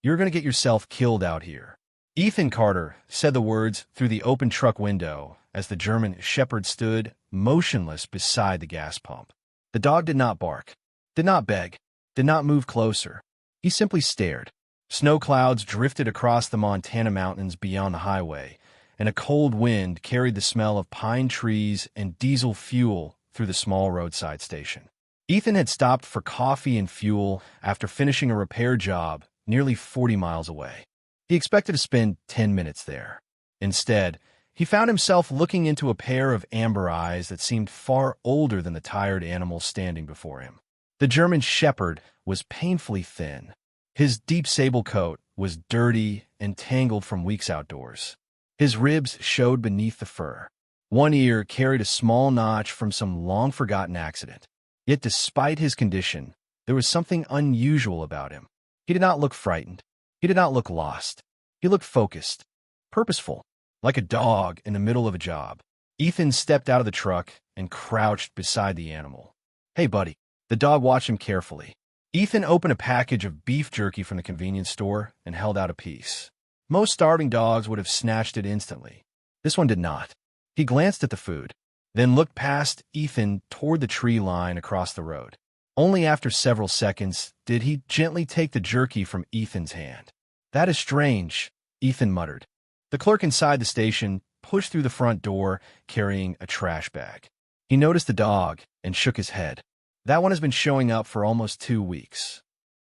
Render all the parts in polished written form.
You're going to get yourself killed out here." Ethan Carter said the words through the open truck window as the German Shepherd stood motionless beside the gas pump. The dog did not bark, did not beg, did not move closer. He simply stared. Snow clouds drifted across the Montana mountains beyond the highway, and a cold wind carried the smell of pine trees and diesel fuel through the small roadside station. Ethan had stopped for coffee and fuel after finishing a repair job nearly 40 miles away. He expected to spend 10 minutes there. Instead, he found himself looking into a pair of amber eyes that seemed far older than the tired animal standing before him. The German Shepherd was painfully thin. His deep sable coat was dirty and tangled from weeks outdoors. His ribs showed beneath the fur. One ear carried a small notch from some long-forgotten accident. Yet despite his condition, there was something unusual about him. He did not look frightened. He did not look lost. He looked focused, purposeful, like a dog in the middle of a job. Ethan stepped out of the truck and crouched beside the animal. "Hey, buddy." The dog watched him carefully. Ethan opened a package of beef jerky from the convenience store and held out a piece. Most starving dogs would have snatched it instantly. This one did not. He glanced at the food, then looked past Ethan toward the tree line across the road. Only after several seconds did he gently take the jerky from Ethan's hand. "That is strange," Ethan muttered. The clerk inside the station pushed through the front door carrying a trash bag. He noticed the dog and shook his head. "That one has been showing up for almost 2 weeks."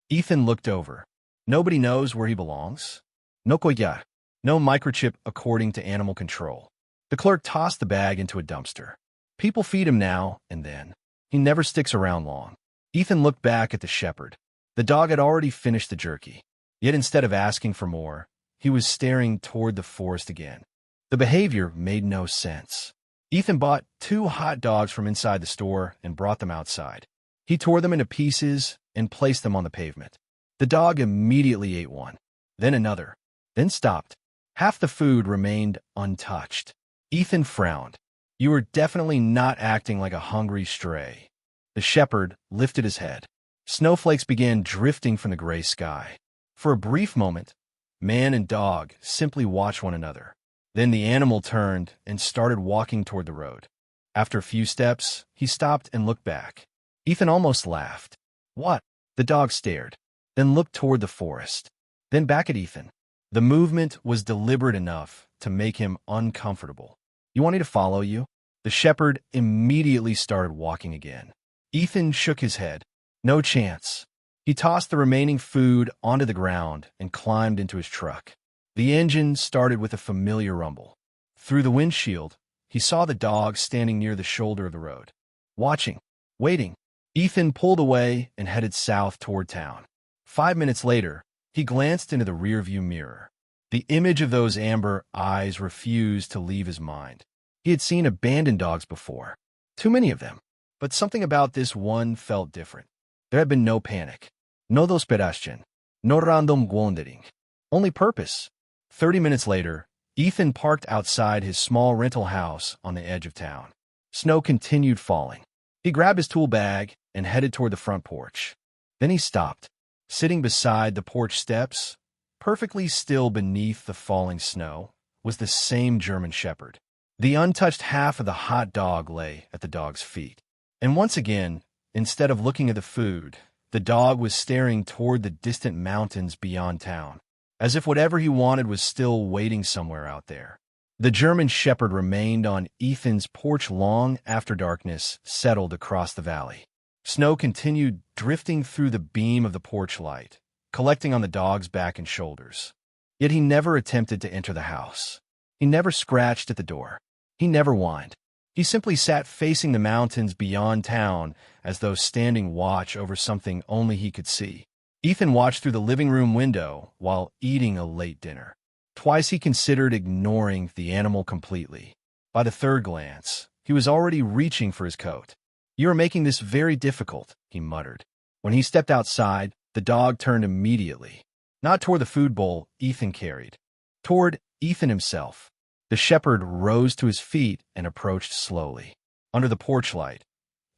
Ethan looked over. Nobody knows where he belongs. No koya. No microchip according to animal control. The clerk tossed the bag into a dumpster. People feed him now and then. He never sticks around long. Ethan looked back at the shepherd. The dog had already finished the jerky. Yet instead of asking for more, he was staring toward the forest again. The behavior made no sense. Ethan bought 2 hot dogs from inside the store and brought them outside. He tore them into pieces and placed them on the pavement. The dog immediately ate one, then another, then stopped. Half the food remained untouched. Ethan frowned. "You are definitely not acting like a hungry stray." The shepherd lifted his head. Snowflakes began drifting from the gray sky. For a brief moment, man and dog simply watched one another. Then the animal turned and started walking toward the road. After a few steps, he stopped and looked back. Ethan almost laughed. "What?" The dog stared, then looked toward the forest, then back at Ethan. The movement was deliberate enough to make him uncomfortable. "You want me to follow you?" The shepherd immediately started walking again. Ethan shook his head. No chance. He tossed the remaining food onto the ground and climbed into his truck. The engine started with a familiar rumble. Through the windshield, he saw the dog standing near the shoulder of the road. Watching, waiting. Ethan pulled away and headed south toward town. 5 minutes later, he glanced into the rearview mirror. The image of those amber eyes refused to leave his mind. He had seen abandoned dogs before. Too many of them. But something about this one felt different. There had been no panic. No desesperación. No random wandering. Only purpose. 30 minutes later, Ethan parked outside his small rental house on the edge of town. Snow continued falling. He grabbed his tool bag and headed toward the front porch. Then he stopped. Sitting beside the porch steps, perfectly still beneath the falling snow, was the same German shepherd. The untouched half of the hot dog lay at the dog's feet. And once again, instead of looking at the food, the dog was staring toward the distant mountains beyond town, as if whatever he wanted was still waiting somewhere out there. The German shepherd remained on Ethan's porch long after darkness settled across the valley. Snow continued drifting through the beam of the porch light, collecting on the dog's back and shoulders. Yet he never attempted to enter the house. He never scratched at the door. He never whined. He simply sat facing the mountains beyond town as though standing watch over something only he could see. Ethan watched through the living room window while eating a late dinner. Twice he considered ignoring the animal completely. By the third glance, he was already reaching for his coat. "You are making this very difficult," he muttered. When he stepped outside, the dog turned immediately. Not toward the food bowl Ethan carried. Toward Ethan himself. The shepherd rose to his feet and approached slowly. Under the porch light,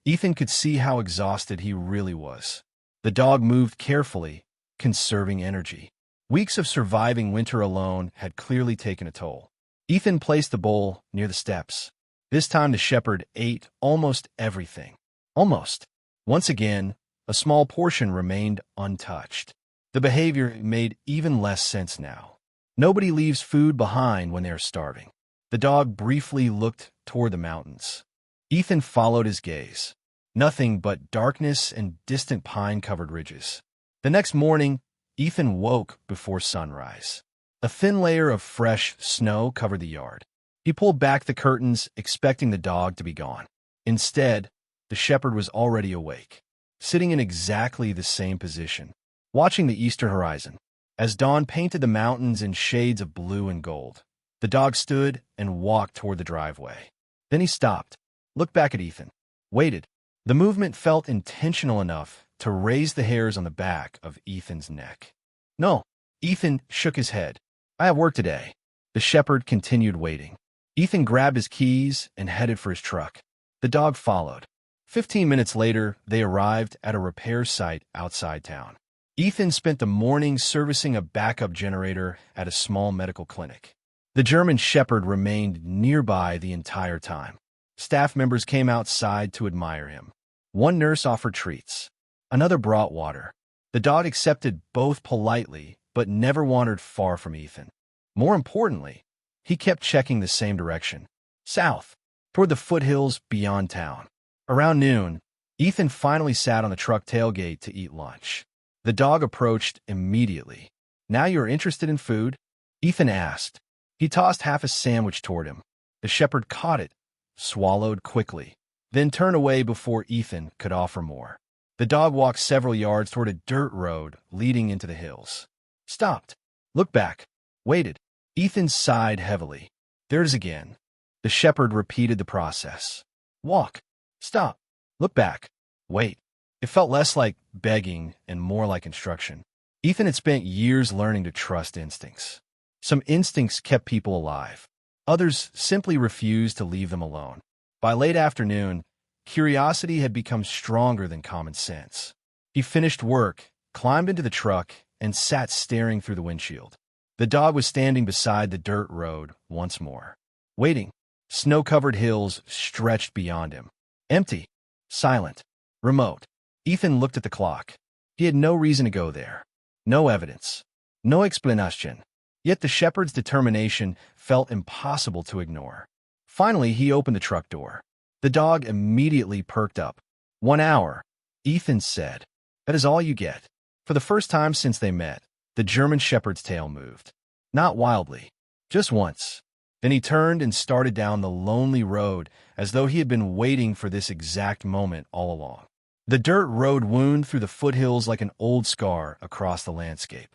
Ethan could see how exhausted he really was. The dog moved carefully, conserving energy. Weeks of surviving winter alone had clearly taken a toll. Ethan placed the bowl near the steps. This time the shepherd ate almost everything. Almost. Once again, a small portion remained untouched. The behavior made even less sense now. Nobody leaves food behind when they are starving. The dog briefly looked toward the mountains. Ethan followed his gaze. Nothing but darkness and distant pine-covered ridges. The next morning, Ethan woke before sunrise. A thin layer of fresh snow covered the yard. He pulled back the curtains, expecting the dog to be gone. Instead, the shepherd was already awake, sitting in exactly the same position, watching the eastern horizon. As dawn painted the mountains in shades of blue and gold, the dog stood and walked toward the driveway. Then he stopped, looked back at Ethan, waited. The movement felt intentional enough to raise the hairs on the back of Ethan's neck. "No." Ethan shook his head. "I have work today." The shepherd continued waiting. Ethan grabbed his keys and headed for his truck. The dog followed. 15 minutes later, they arrived at a repair site outside town. Ethan spent the morning servicing a backup generator at a small medical clinic. The German shepherd remained nearby the entire time. Staff members came outside to admire him. One nurse offered treats. Another brought water. The dog accepted both politely, but never wandered far from Ethan. More importantly, he kept checking the same direction, south, toward the foothills beyond town. Around noon, Ethan finally sat on the truck tailgate to eat lunch. The dog approached immediately. "Now you're interested in food?" Ethan asked. He tossed half a sandwich toward him. The shepherd caught it, swallowed quickly, then turned away before Ethan could offer more. The dog walked several yards toward a dirt road leading into the hills. Stopped, looked back, waited. Ethan sighed heavily. There it is again. The shepherd repeated the process. Walk, stop, look back, wait. It felt less like begging and more like instruction. Ethan had spent years learning to trust instincts. Some instincts kept people alive. Others simply refused to leave them alone. By late afternoon, curiosity had become stronger than common sense. He finished work, climbed into the truck, and sat staring through the windshield. The dog was standing beside the dirt road once more, waiting. Snow-covered hills stretched beyond him. Empty, silent, remote. Ethan looked at the clock. He had no reason to go there. No evidence. No explanation. Yet the shepherd's determination felt impossible to ignore. Finally, he opened the truck door. The dog immediately perked up. 1 hour, Ethan said. That is all you get. For the first time since they met, the German shepherd's tail moved. Not wildly, just once. Then he turned and started down the lonely road as though he had been waiting for this exact moment all along. The dirt road wound through the foothills like an old scar across the landscape.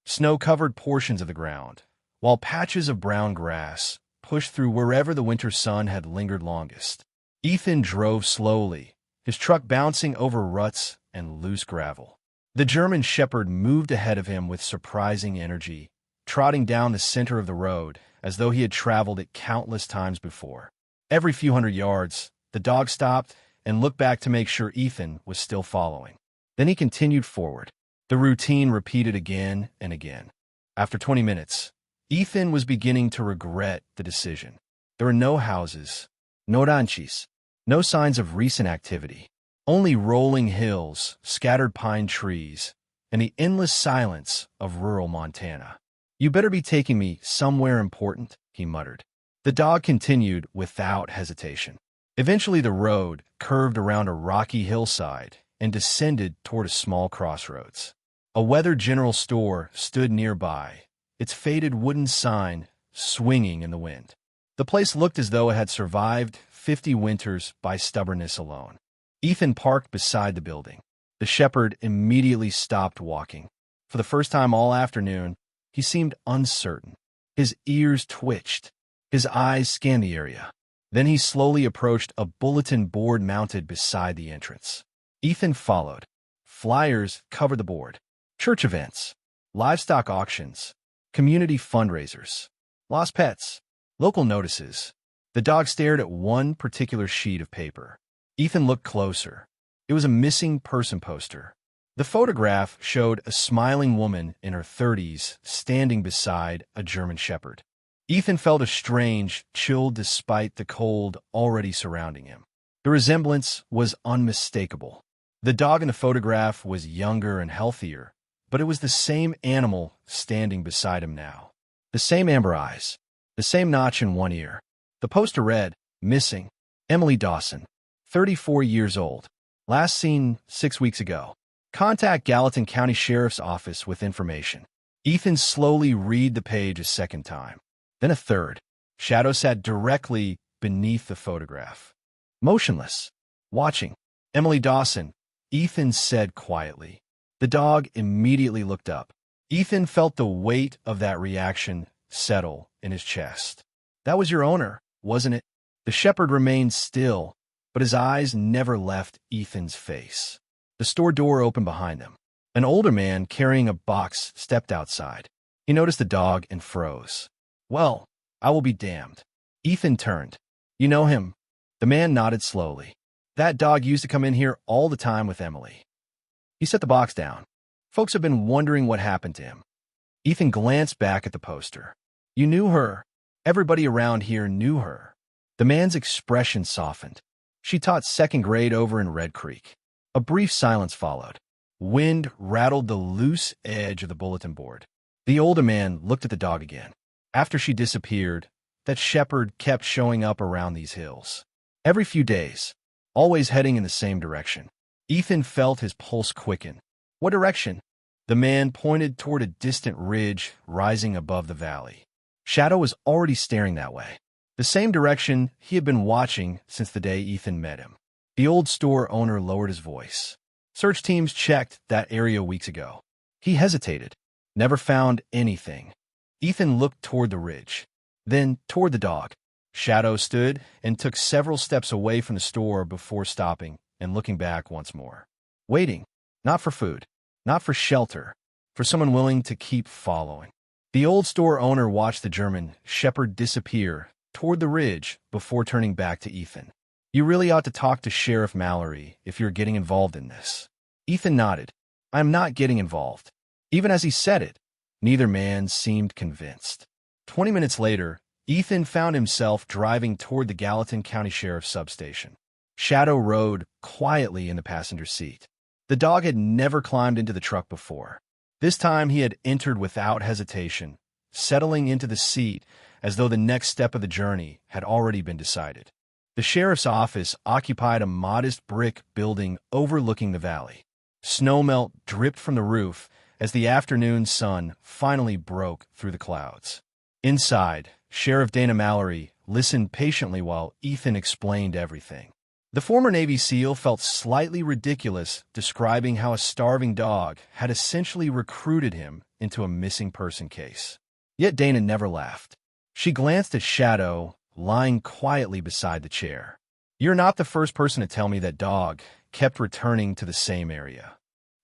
Snow covered portions of the ground, while patches of brown grass pushed through wherever the winter sun had lingered longest. Ethan drove slowly, his truck bouncing over ruts and loose gravel. The German shepherd moved ahead of him with surprising energy, trotting down the center of the road as though he had traveled it countless times before. Every few hundred yards, the dog stopped and looked back to make sure Ethan was still following. Then he continued forward. The routine repeated again and again. After 20 minutes, Ethan was beginning to regret the decision. There were no houses, no ranchis, no signs of recent activity, only rolling hills, scattered pine trees, and the endless silence of rural Montana. You better be taking me somewhere important, he muttered. The dog continued without hesitation. Eventually the road curved around a rocky hillside and descended toward a small crossroads. A weathered general store stood nearby, its faded wooden sign swinging in the wind. The place looked as though it had survived 50 winters by stubbornness alone. Ethan parked beside the building. The shepherd immediately stopped walking. For the first time all afternoon, he seemed uncertain. His ears twitched. His eyes scanned the area. Then he slowly approached a bulletin board mounted beside the entrance. Ethan followed. Flyers covered the board. Church events, livestock auctions, community fundraisers, lost pets, local notices. The dog stared at one particular sheet of paper. Ethan looked closer. It was a missing person poster. The photograph showed a smiling woman in her 30s standing beside a German shepherd. Ethan felt a strange chill despite the cold already surrounding him. The resemblance was unmistakable. The dog in the photograph was younger and healthier, but it was the same animal standing beside him now. The same amber eyes, the same notch in one ear. The poster read, "Missing, Emily Dawson, 34 years old. Last seen 6 weeks ago. Contact Gallatin County Sheriff's Office with information." Ethan slowly read the page a second time, then a third. Shadow sat directly beneath the photograph, motionless, watching. "Emily Dawson," Ethan said quietly. The dog immediately looked up. Ethan felt the weight of that reaction settle in his chest. "That was your owner, wasn't it?" The shepherd remained still, but his eyes never left Ethan's face. The store door opened behind them. An older man carrying a box stepped outside. He noticed the dog and froze. "Well, I will be damned." Ethan turned. "You know him?" The man nodded slowly. "That dog used to come in here all the time with Emily." He set the box down. "Folks have been wondering what happened to him." Ethan glanced back at the poster. "You knew her. Everybody around here knew her." The man's expression softened. "She taught second grade over in Red Creek." A brief silence followed. Wind rattled the loose edge of the bulletin board. The older man looked at the dog again. After she disappeared, that shepherd kept showing up around these hills. Every few days, always heading in the same direction. Ethan felt his pulse quicken. "What direction?" The man pointed toward a distant ridge rising above the valley. Shadow was already staring that way. The same direction he had been watching since the day Ethan met him. The old store owner lowered his voice. "Search teams checked that area weeks ago." He hesitated. "Never found anything." Ethan looked toward the ridge, then toward the dog. Shadow stood and took several steps away from the store before stopping and looking back once more. Waiting, not for food, not for shelter, for someone willing to keep following. The old store owner watched the German shepherd disappear toward the ridge before turning back to Ethan. "You really ought to talk to Sheriff Mallory if you're getting involved in this." Ethan nodded. "I'm not getting involved." Even as he said it, neither man seemed convinced. 20 minutes later, Ethan found himself driving toward the Gallatin County Sheriff's substation. Shadow rode quietly in the passenger seat. The dog had never climbed into the truck before. This time he had entered without hesitation, settling into the seat as though the next step of the journey had already been decided. The sheriff's office occupied a modest brick building overlooking the valley. Snowmelt dripped from the roof as the afternoon sun finally broke through the clouds. Inside, Sheriff Dana Mallory listened patiently while Ethan explained everything. The former Navy SEAL felt slightly ridiculous describing how a starving dog had essentially recruited him into a missing person case. Yet Dana never laughed. She glanced at Shadow, lying quietly beside the chair. "You're not the first person to tell me that dog kept returning to the same area."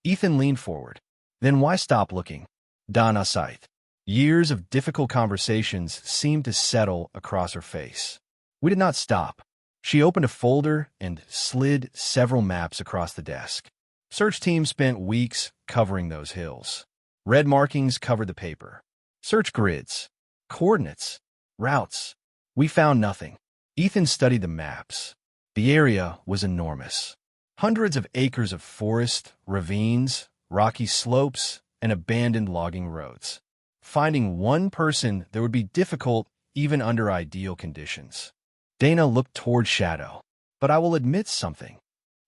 Ethan leaned forward. "Then why stop looking?" Dana sighed. Years of difficult conversations seemed to settle across her face. "We did not stop." She opened a folder and slid several maps across the desk. Search teams spent weeks covering those hills. Red markings covered the paper. Search grids, coordinates, routes. We found nothing. Ethan studied the maps. The area was enormous. Hundreds of acres of forest, ravines, rocky slopes, and abandoned logging roads. Finding one person there would be difficult even under ideal conditions. Dana looked toward Shadow. "But I will admit something."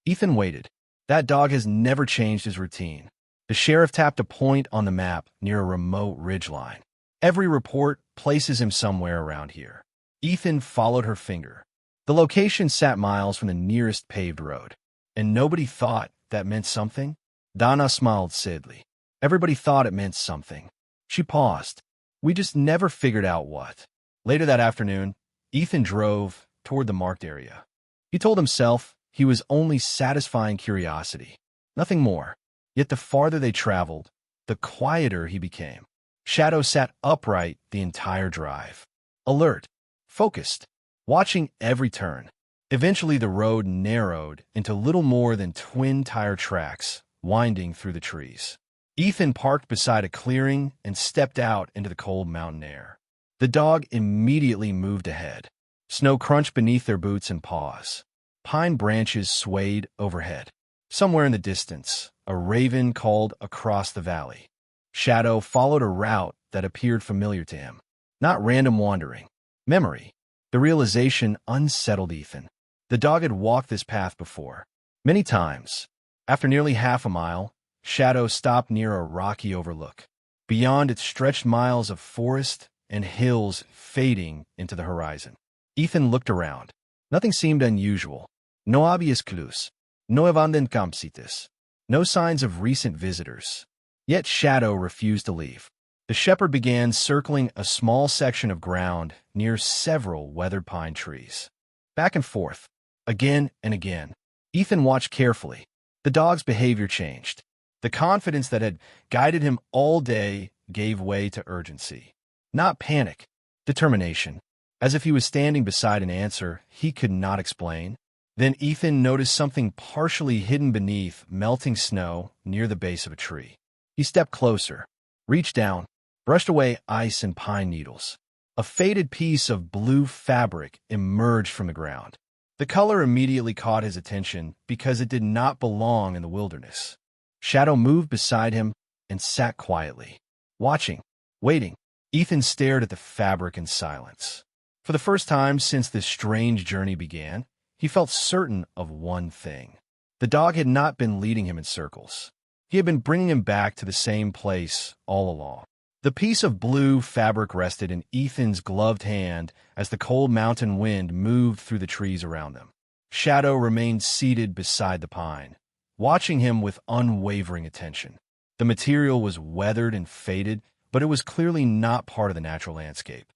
Ethan waited. "That dog has never changed his routine." The sheriff tapped a point on the map near a remote ridgeline. "Every report places him somewhere around here." Ethan followed her finger. The location sat miles from the nearest paved road. "And nobody thought that meant something?" Dana smiled sadly. "Everybody thought it meant something." She paused. "We just never figured out what." Later that afternoon, Ethan drove toward the marked area. He told himself he was only satisfying curiosity, nothing more. Yet the farther they traveled, the quieter he became. Shadow sat upright the entire drive, alert, focused, watching every turn. Eventually the road narrowed into little more than twin-tire tracks winding through the trees. Ethan parked beside a clearing and stepped out into the cold mountain air. The dog immediately moved ahead. Snow crunched beneath their boots and paws. Pine branches swayed overhead. Somewhere in the distance, a raven called across the valley. Shadow followed a route that appeared familiar to him. Not random wandering. Memory. The realization unsettled Ethan. The dog had walked this path before. Many times. After nearly half a mile, Shadow stopped near a rocky overlook. Beyond it stretched miles of forest and hills fading into the horizon. Ethan looked around. Nothing seemed unusual. No obvious clues. No abandoned campsites. No signs of recent visitors. Yet Shadow refused to leave. The shepherd began circling a small section of ground near several weathered pine trees. Back and forth, again and again. Ethan watched carefully. The dog's behavior changed. The confidence that had guided him all day gave way to urgency. Not panic, determination. As if he was standing beside an answer he could not explain. Then Ethan noticed something partially hidden beneath melting snow near the base of a tree. He stepped closer, reached down, brushed away ice and pine needles. A faded piece of blue fabric emerged from the ground. The color immediately caught his attention because it did not belong in the wilderness. Shadow moved beside him and sat quietly, watching, waiting. Ethan stared at the fabric in silence. For the first time since this strange journey began, he felt certain of one thing. The dog had not been leading him in circles. He had been bringing him back to the same place all along. The piece of blue fabric rested in Ethan's gloved hand as the cold mountain wind moved through the trees around them. Shadow remained seated beside the pine, watching him with unwavering attention. The material was weathered and faded, but it was clearly not part of the natural landscape.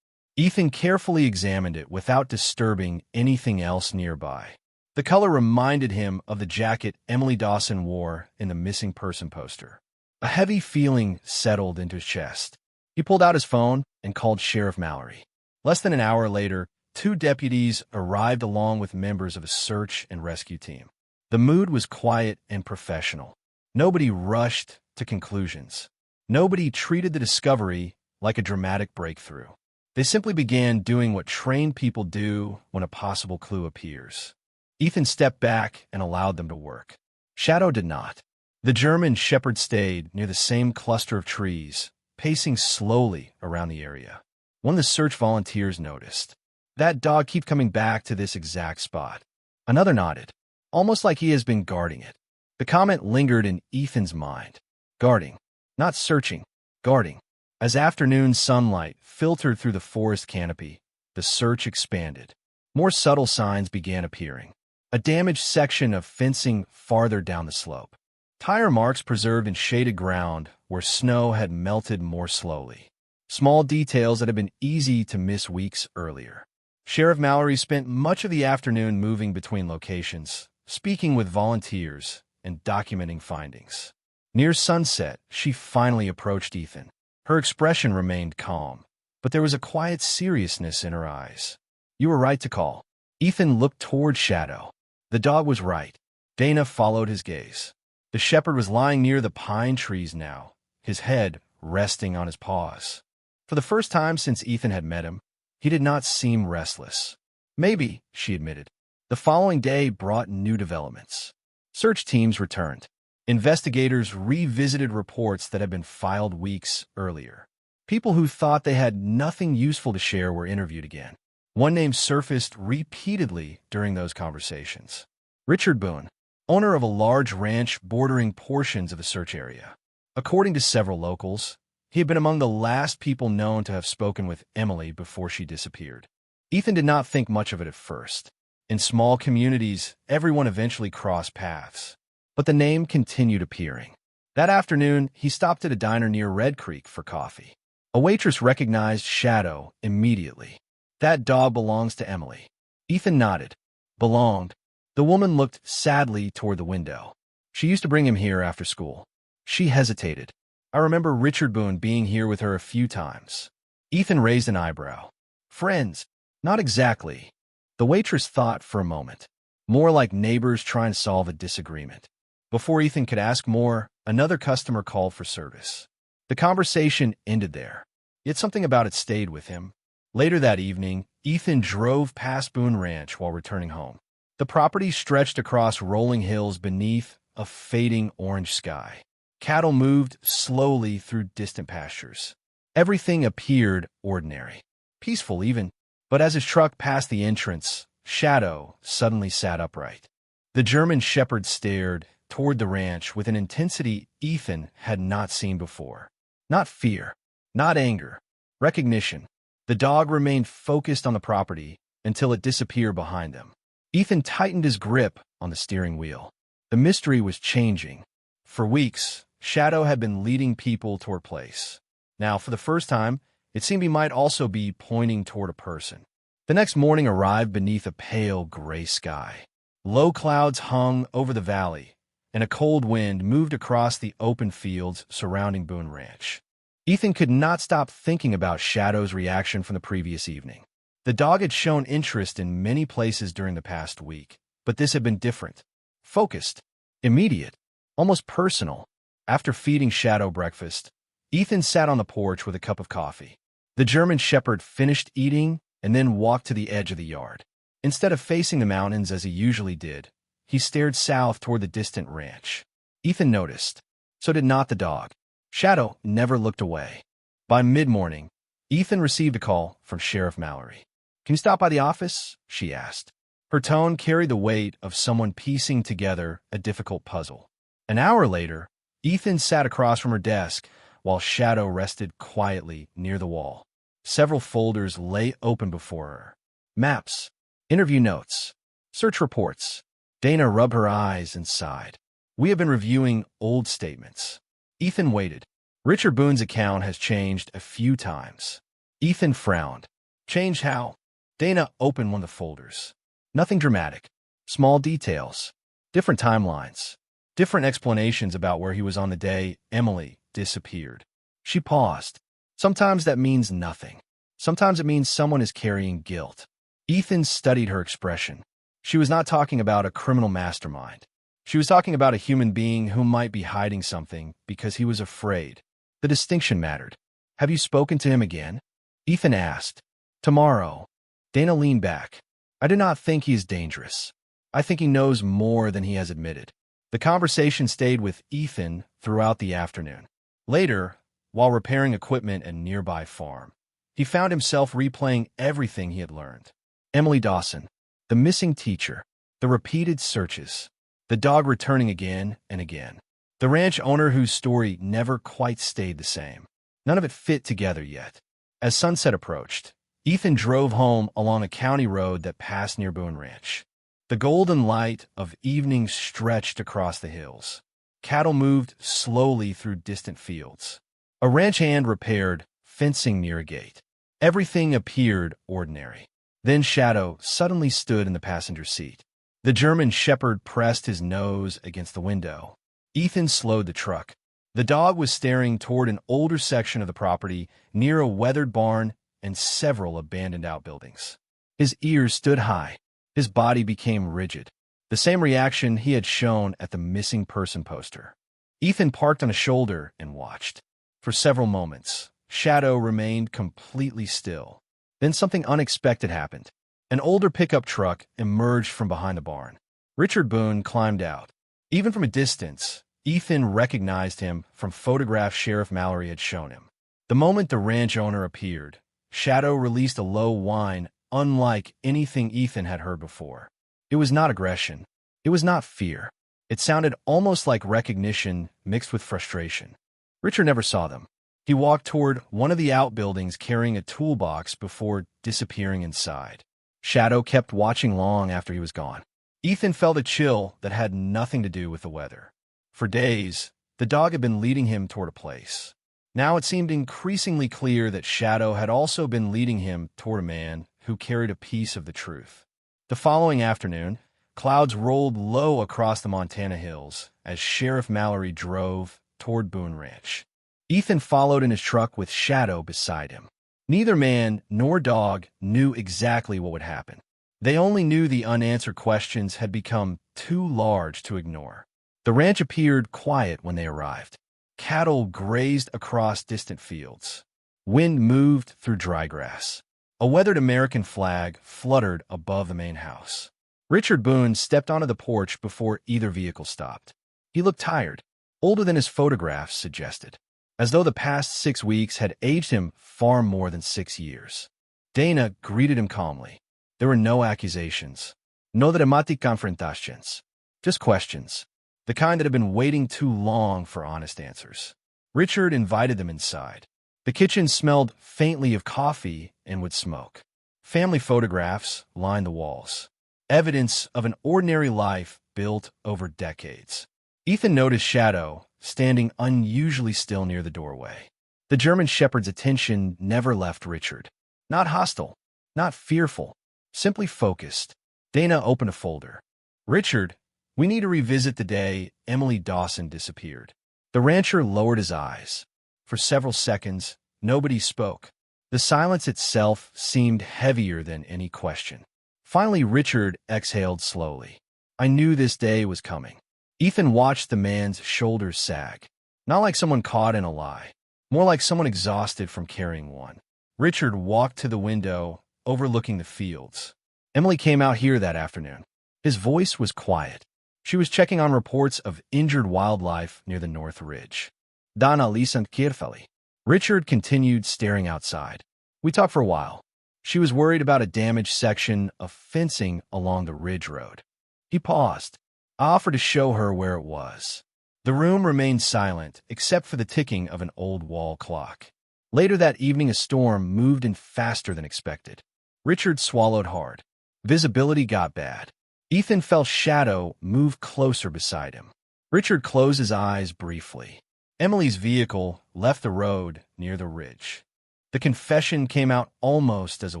Ethan carefully examined it without disturbing anything else nearby. The color reminded him of the jacket Emily Dawson wore in the missing person poster. A heavy feeling settled into his chest. He pulled out his phone and called Sheriff Mallory. Less than an hour later, 2 deputies arrived along with members of a search and rescue team. The mood was quiet and professional. Nobody rushed to conclusions. Nobody treated the discovery like a dramatic breakthrough. They simply began doing what trained people do when a possible clue appears. Ethan stepped back and allowed them to work. Shadow did not. The German shepherd stayed near the same cluster of trees, pacing slowly around the area. One of the search volunteers noticed. That dog keeps coming back to this exact spot. Another nodded, almost like he has been guarding it. The comment lingered in Ethan's mind. Guarding, not searching, guarding. As afternoon sunlight filtered through the forest canopy, the search expanded. More subtle signs began appearing. A damaged section of fencing farther down the slope. Tire marks preserved in shaded ground where snow had melted more slowly. Small details that had been easy to miss weeks earlier. Sheriff Mallory spent much of the afternoon moving between locations, speaking with volunteers and documenting findings. Near sunset, she finally approached Ethan. Her expression remained calm, but there was a quiet seriousness in her eyes. You were right to call. Ethan looked toward Shadow. The dog was right. Dana followed his gaze. The shepherd was lying near the pine trees now, his head resting on his paws. For the first time since Ethan had met him, he did not seem restless. Maybe, she admitted. The following day brought new developments. Search teams returned. Investigators revisited reports that had been filed weeks earlier. People who thought they had nothing useful to share were interviewed again. One name surfaced repeatedly during those conversations. Richard Boone, owner of a large ranch bordering portions of the search area. According to several locals, he had been among the last people known to have spoken with Emily before she disappeared. Ethan did not think much of it at first. In small communities, everyone eventually crossed paths. But the name continued appearing. That afternoon, he stopped at a diner near Red Creek for coffee. A waitress recognized Shadow immediately. That dog belongs to Emily. Ethan nodded. Belonged. The woman looked sadly toward the window. She used to bring him here after school. She hesitated. I remember Richard Boone being here with her a few times. Ethan raised an eyebrow. Friends? Not exactly. The waitress thought for a moment. More like neighbors trying to solve a disagreement. Before Ethan could ask more, another customer called for service. The conversation ended there, yet something about it stayed with him. Later that evening, Ethan drove past Boone Ranch while returning home. The property stretched across rolling hills beneath a fading orange sky. Cattle moved slowly through distant pastures. Everything appeared ordinary, peaceful even. But as his truck passed the entrance, Shadow suddenly sat upright. The German shepherd stared toward the ranch with an intensity Ethan had not seen before. Not fear, not anger, recognition. The dog remained focused on the property until it disappeared behind them. Ethan tightened his grip on the steering wheel. The mystery was changing. For weeks, Shadow had been leading people toward a place. Now, for the first time, it seemed he might also be pointing toward a person. The next morning arrived beneath a pale gray sky. Low clouds hung over the valley, and a cold wind moved across the open fields surrounding Boone Ranch. Ethan could not stop thinking about Shadow's reaction from the previous evening. The dog had shown interest in many places during the past week, but this had been different. Focused, immediate, almost personal. After feeding Shadow breakfast, Ethan sat on the porch with a cup of coffee. The German shepherd finished eating and then walked to the edge of the yard. Instead of facing the mountains as he usually did, he stared south toward the distant ranch. Ethan noticed. So did not the dog. Shadow never looked away. By mid-morning, Ethan received a call from Sheriff Mallory. "Can you stop by the office?" she asked. Her tone carried the weight of someone piecing together a difficult puzzle. An hour later, Ethan sat across from her desk while Shadow rested quietly near the wall. Several folders lay open before her. Maps, interview notes, search reports. Dana rubbed her eyes and sighed. "We have been reviewing old statements." Ethan waited. "Richard Boone's account has changed a few times." Ethan frowned. "Changed how?" Dana opened one of the folders. "Nothing dramatic. Small details. Different timelines. Different explanations about where he was on the day Emily disappeared." She paused. "Sometimes that means nothing. Sometimes it means someone is carrying guilt." Ethan studied her expression. She was not talking about a criminal mastermind. She was talking about a human being who might be hiding something because he was afraid. The distinction mattered. "Have you spoken to him again?" Ethan asked. "Tomorrow." Dana leaned back. "I do not think he is dangerous. I think he knows more than he has admitted." The conversation stayed with Ethan throughout the afternoon. Later, while repairing equipment at a nearby farm, he found himself replaying everything he had learned. Emily Dawson, the missing teacher, the repeated searches, the dog returning again and again, the ranch owner whose story never quite stayed the same. None of it fit together yet. As sunset approached, Ethan drove home along a county road that passed near Boone Ranch. The golden light of evening stretched across the hills. Cattle moved slowly through distant fields. A ranch hand repaired fencing near a gate. Everything appeared ordinary. Then Shadow suddenly stood in the passenger seat. The German shepherd pressed his nose against the window. Ethan slowed the truck. The dog was staring toward an older section of the property near a weathered barn and several abandoned outbuildings. His ears stood high. His body became rigid. The same reaction he had shown at the missing person poster. Ethan parked on a shoulder and watched. For several moments, Shadow remained completely still. Then something unexpected happened. An older pickup truck emerged from behind the barn. Richard Boone climbed out. Even from a distance, Ethan recognized him from photographs Sheriff Mallory had shown him. The moment the ranch owner appeared, Shadow released a low whine unlike anything Ethan had heard before. It was not aggression. It was not fear. It sounded almost like recognition mixed with frustration. Richard never saw them. He walked toward one of the outbuildings carrying a toolbox before disappearing inside. Shadow kept watching long after he was gone. Ethan felt a chill that had nothing to do with the weather. For days, the dog had been leading him toward a place. Now it seemed increasingly clear that Shadow had also been leading him toward a man who carried a piece of the truth. The following afternoon, clouds rolled low across the Montana hills as Sheriff Mallory drove toward Boone Ranch. Ethan followed in his truck with Shadow beside him. Neither man nor dog knew exactly what would happen. They only knew the unanswered questions had become too large to ignore. The ranch appeared quiet when they arrived. Cattle grazed across distant fields. Wind moved through dry grass. A weathered American flag fluttered above the main house. Richard Boone stepped onto the porch before either vehicle stopped. He looked tired, older than his photographs suggested, as though the past 6 weeks had aged him far more than 6 years. Dana greeted him calmly. There were no accusations, no dramatic confrontations, just questions, the kind that had been waiting too long for honest answers. Richard invited them inside. The kitchen smelled faintly of coffee and wood smoke. Family photographs lined the walls, evidence of an ordinary life built over decades. Ethan noticed Shadow standing unusually still near the doorway. The German Shepherd's attention never left Richard. Not hostile, not fearful, simply focused. Dana opened a folder. "Richard, we need to revisit the day Emily Dawson disappeared." The rancher lowered his eyes. For several seconds, nobody spoke. The silence itself seemed heavier than any question. Finally, Richard exhaled slowly. "I knew this day was coming." Ethan watched the man's shoulders sag. Not like someone caught in a lie, more like someone exhausted from carrying one. Richard walked to the window, overlooking the fields. "Emily came out here that afternoon." His voice was quiet. She was checking on reports of injured wildlife near the North Ridge. "Dana listened carefully." Richard continued staring outside. "We talked for a while. She was worried about a damaged section of fencing along the ridge road." He paused. "I offered to show her where it was." The room remained silent, except for the ticking of an old wall clock. Later that evening, a storm moved in faster than expected. Richard swallowed hard. Visibility got bad. Ethan felt Shadow move closer beside him. Richard closed his eyes briefly. Emily's vehicle left the road near the ridge. The confession came out almost as a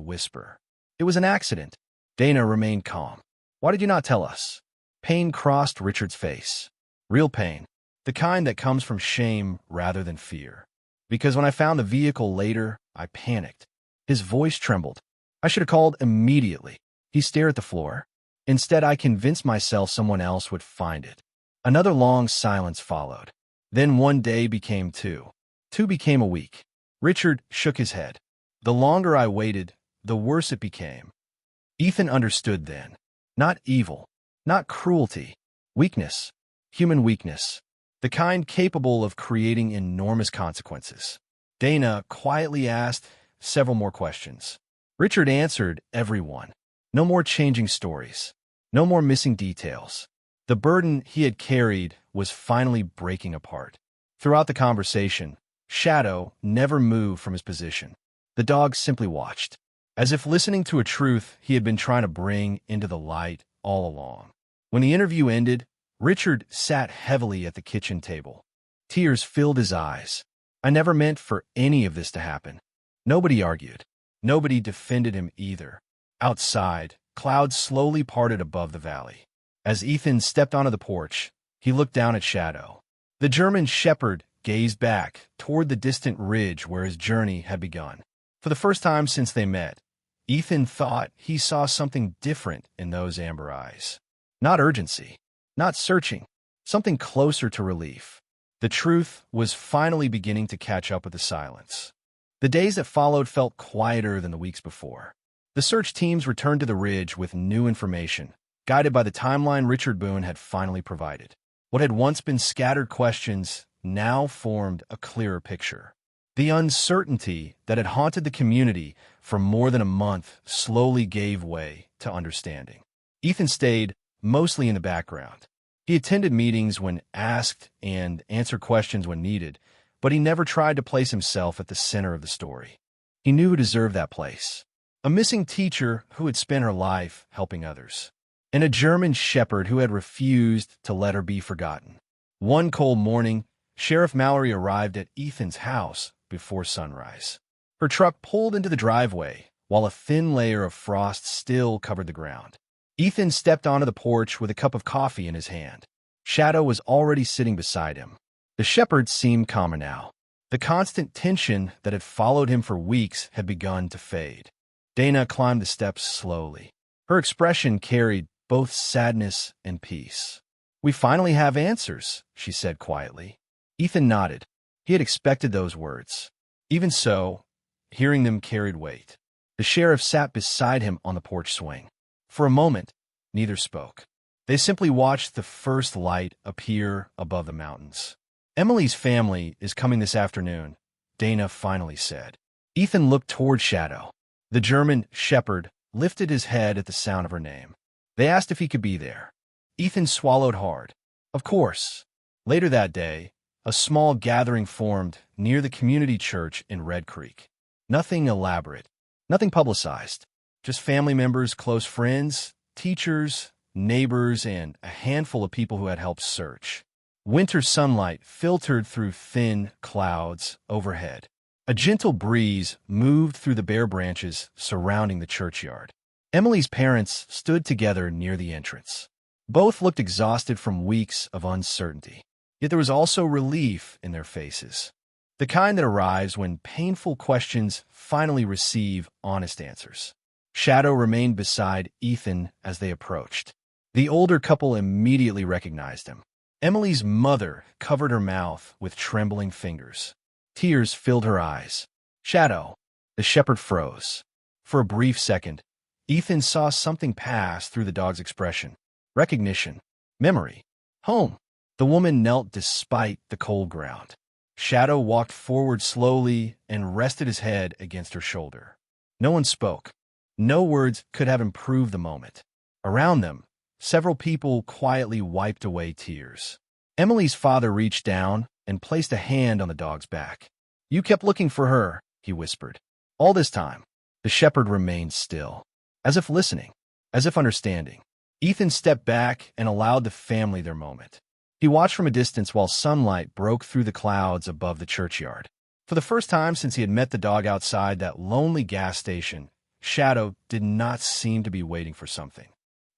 whisper. "It was an accident." Dana remained calm. "Why did you not tell us?" Pain crossed Richard's face. Real pain. The kind that comes from shame rather than fear. "Because when I found the vehicle later, I panicked." His voice trembled. "I should have called immediately." He stared at the floor. "Instead, I convinced myself someone else would find it." Another long silence followed. Then one day became two. Two became a week. Richard shook his head. "The longer I waited, the worse it became." Ethan understood then. Not evil, not cruelty. Weakness. Human weakness. The kind capable of creating enormous consequences. Dana quietly asked several more questions. Richard answered every one. No more changing stories. No more missing details. The burden he had carried was finally breaking apart. Throughout the conversation, Shadow never moved from his position. The dog simply watched, as if listening to a truth he had been trying to bring into the light all along. When the interview ended, Richard sat heavily at the kitchen table. Tears filled his eyes. "I never meant for any of this to happen." Nobody argued. Nobody defended him either. Outside, clouds slowly parted above the valley. As Ethan stepped onto the porch, he looked down at Shadow. The German Shepherd gazed back toward the distant ridge where his journey had begun. For the first time since they met, Ethan thought he saw something different in those amber eyes. Not urgency, not searching, something closer to relief. The truth was finally beginning to catch up with the silence. The days that followed felt quieter than the weeks before. The search teams returned to the ridge with new information, guided by the timeline Richard Boone had finally provided. What had once been scattered questions now formed a clearer picture. The uncertainty that had haunted the community for more than a month slowly gave way to understanding. Ethan stayed mostly in the background. He attended meetings when asked and answered questions when needed, but he never tried to place himself at the center of the story. He knew who deserved that place. A missing teacher who had spent her life helping others, and a German shepherd who had refused to let her be forgotten. One cold morning, Sheriff Mallory arrived at Ethan's house before sunrise. Her truck pulled into the driveway, while a thin layer of frost still covered the ground. Ethan stepped onto the porch with a cup of coffee in his hand. Shadow was already sitting beside him. The shepherd seemed calmer now. The constant tension that had followed him for weeks had begun to fade. Dana climbed the steps slowly. Her expression carried both sadness and peace. "We finally have answers," she said quietly. Ethan nodded. He had expected those words. Even so, hearing them carried weight. The sheriff sat beside him on the porch swing. For a moment, neither spoke. They simply watched the first light appear above the mountains. "Emily's family is coming this afternoon," Dana finally said. Ethan looked toward Shadow. The German shepherd lifted his head at the sound of her name. They asked if he could be there. Ethan swallowed hard. Of course. Later that day, a small gathering formed near the community church in Red Creek. Nothing elaborate, nothing publicized. Just family members, close friends, teachers, neighbors, and a handful of people who had helped search. Winter sunlight filtered through thin clouds overhead. A gentle breeze moved through the bare branches surrounding the churchyard. Emily's parents stood together near the entrance. Both looked exhausted from weeks of uncertainty. Yet there was also relief in their faces. The kind that arrives when painful questions finally receive honest answers. Shadow remained beside Ethan as they approached. The older couple immediately recognized him. Emily's mother covered her mouth with trembling fingers. Tears filled her eyes. "Shadow." The shepherd froze. For a brief second, Ethan saw something pass through the dog's expression. Recognition. Memory. Home. The woman knelt despite the cold ground. Shadow walked forward slowly and rested his head against her shoulder. No one spoke. No words could have improved the moment. Around them, several people quietly wiped away tears. Emily's father reached down and placed a hand on the dog's back. "You kept looking for her," he whispered. "All this time." The shepherd remained still, as if listening, as if understanding. Ethan stepped back and allowed the family their moment. He watched from a distance while sunlight broke through the clouds above the churchyard. For the first time since he had met the dog outside that lonely gas station, Shadow did not seem to be waiting for something.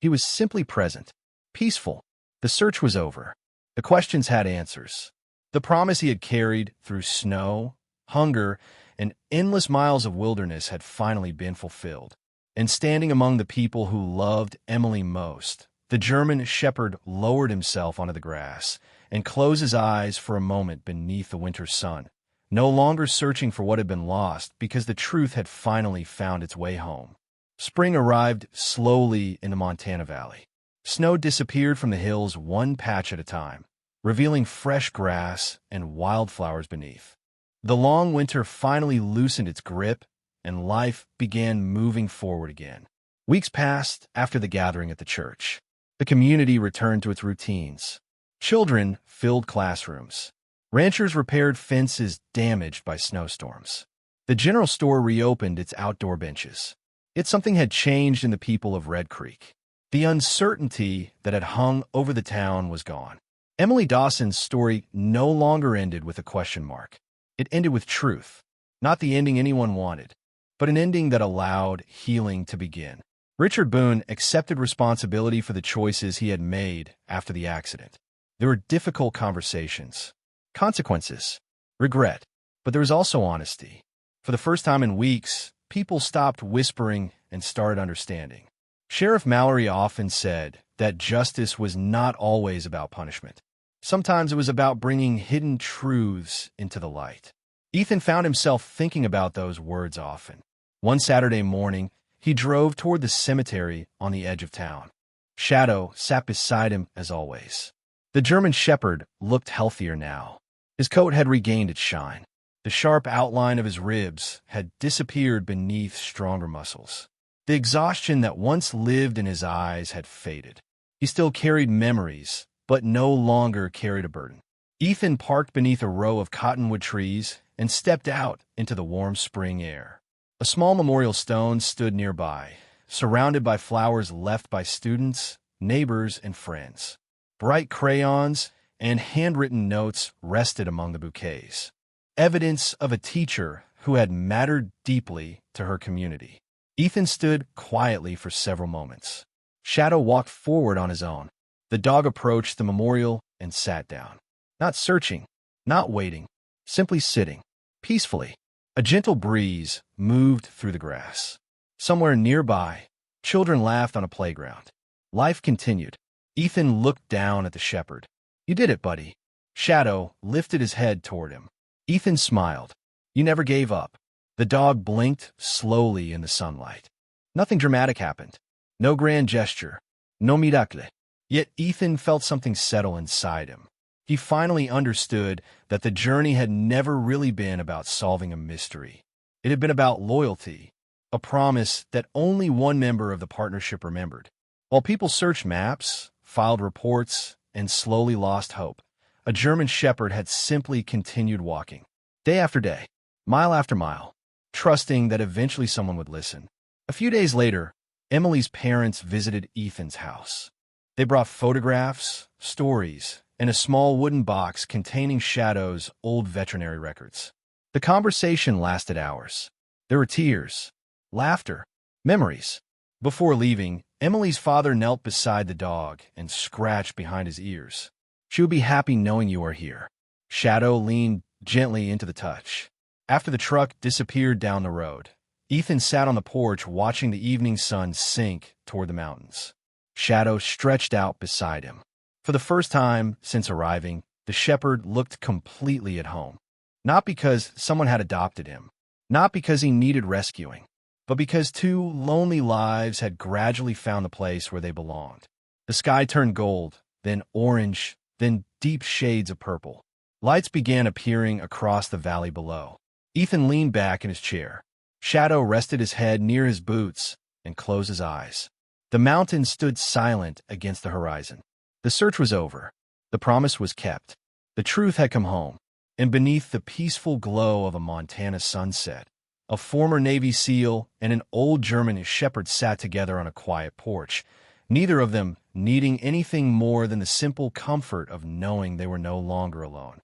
He was simply present, peaceful. The search was over. The questions had answers. The promise he had carried through snow, hunger, and endless miles of wilderness had finally been fulfilled. And standing among the people who loved Emily most, the German shepherd lowered himself onto the grass and closed his eyes for a moment beneath the winter sun, no longer searching for what had been lost because the truth had finally found its way home. Spring arrived slowly in the Montana Valley. Snow disappeared from the hills one patch at a time, revealing fresh grass and wildflowers beneath. The long winter finally loosened its grip, and life began moving forward again. Weeks passed after the gathering at the church. The community returned to its routines. Children filled classrooms. Ranchers repaired fences damaged by snowstorms. The general store reopened its outdoor benches. Yet something had changed in the people of Red Creek. The uncertainty that had hung over the town was gone. Emily Dawson's story no longer ended with a question mark. It ended with truth, not the ending anyone wanted, but an ending that allowed healing to begin. Richard Boone accepted responsibility for the choices he had made after the accident. There were difficult conversations, consequences, regret, but there was also honesty. For the first time in weeks, people stopped whispering and started understanding. Sheriff Mallory often said that justice was not always about punishment. Sometimes it was about bringing hidden truths into the light. Ethan found himself thinking about those words often. One Saturday morning, he drove toward the cemetery on the edge of town. Shadow sat beside him as always. The German shepherd looked healthier now. His coat had regained its shine. The sharp outline of his ribs had disappeared beneath stronger muscles. The exhaustion that once lived in his eyes had faded. He still carried memories, but no longer carried a burden. Ethan parked beneath a row of cottonwood trees and stepped out into the warm spring air. A small memorial stone stood nearby, surrounded by flowers left by students, neighbors, and friends. Bright crayons and handwritten notes rested among the bouquets, evidence of a teacher who had mattered deeply to her community. Ethan stood quietly for several moments. Shadow walked forward on his own. The dog approached the memorial and sat down. Not searching, not waiting, simply sitting, peacefully. A gentle breeze moved through the grass. Somewhere nearby, children laughed on a playground. Life continued. Ethan looked down at the shepherd. "You did it, buddy." Shadow lifted his head toward him. Ethan smiled. "You never gave up." The dog blinked slowly in the sunlight. Nothing dramatic happened. No grand gesture. No miracle. Yet Ethan felt something settle inside him. He finally understood that the journey had never really been about solving a mystery. It had been about loyalty, a promise that only one member of the partnership remembered. While people searched maps, filed reports, and slowly lost hope, a German shepherd had simply continued walking, day after day, mile after mile, trusting that eventually someone would listen. A few days later, Emily's parents visited Ethan's house. They brought photographs, stories, and a small wooden box containing Shadow's old veterinary records. The conversation lasted hours. There were tears, laughter, memories. Before leaving, Emily's father knelt beside the dog and scratched behind his ears. "She would be happy knowing you are here." Shadow leaned gently into the touch. After the truck disappeared down the road, Ethan sat on the porch watching the evening sun sink toward the mountains. Shadow stretched out beside him. For the first time since arriving, the shepherd looked completely at home. Not because someone had adopted him, not because he needed rescuing, but because two lonely lives had gradually found the place where they belonged. The sky turned gold, then orange, then deep shades of purple. Lights began appearing across the valley below. Ethan leaned back in his chair. Shadow rested his head near his boots and closed his eyes. The mountains stood silent against the horizon. The search was over. The promise was kept. The truth had come home. And beneath the peaceful glow of a Montana sunset, a former Navy SEAL and an old German shepherd sat together on a quiet porch, neither of them needing anything more than the simple comfort of knowing they were no longer alone.